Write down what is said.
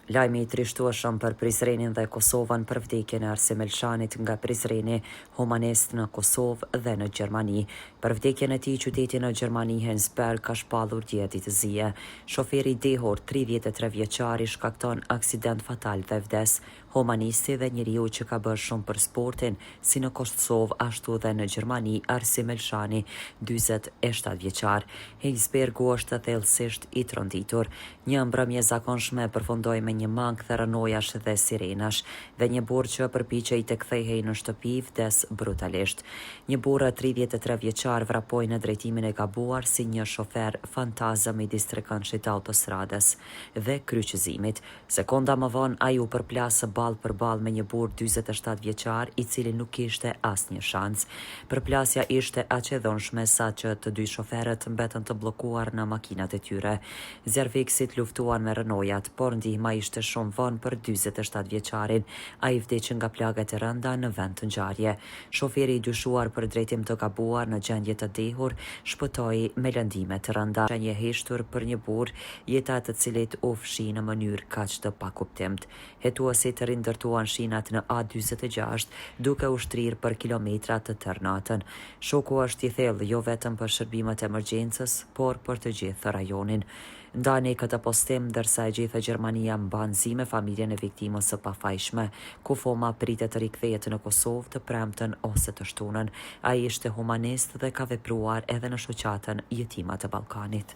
Lajmi I trishtueshëm për Prizrenin dhe Kosovën për vdekjen e Arsim Elshanit nga Prizreni, humanist në Kosovë dhe në Gjermani. Për vdekjen e tij, qyteti në Gjermani Hensberg ka shpallur dje ditëzie. Shoferi I dehur, 33 vjeçar, I shkakton aksident fatal dhe vdes. Humanisti dhe njeriu që ka bërë shumë për sportin, si në Kosovë ashtu dhe në Gjermani, Arsim Elshani, 47 vjeçar. Hensbergu është thellësisht I tronditur. Një mbrëmje zakonshme përfundoi me një mangë theranojash dhe sirenash, dhe një burr që përpiqej të kthehej në shtëpi vdes brutalisht. Një burrë 33 vjeçar vrapoi në drejtimin e gabuar si një shofer fantazëm I distrikëndshit autostradës dhe kryqëzimit. Sekonda më vonë ai u përplas ballë për ballë me një burr 47 vjeçar I cili nuk kishte asnjë shans. Përplasja ishte aq e dhunshme sa që të dy shoferët mbetën të bllokuar në makinat e tyre. Zjarfikësit luftuan me rënojat, por ndihma ishte shumë vonë për 47 vjeçarin. Ai vdiq nga plagat e rënda në vend të ngjarje. Shoferi I dyshuar për drejtim të gabuar në gjendje të dehur shpëtoi me lëndime të rënda. Një heshtur për një burr, jeta të cilit u fshi në mënyrë kaq të pakuptimt. Hetuesit rindërtuan shinat në A46 duke u shtrirë për kilometra të tërë natën. Shoku është I thellë jo vetëm për shërbimet e emergjencës, por për të gjithë rajonin. Ndani këtë postim, ndërsa e gjithë Gjermania mban zi me familjen e viktimës së pafajshme, ku Foma pritet të rikthehet në Kosovë të premten ose të shtunën. Ai ishte humanist dhe ka vepruar edhe në shoqatën Jetimat e Ballkanit.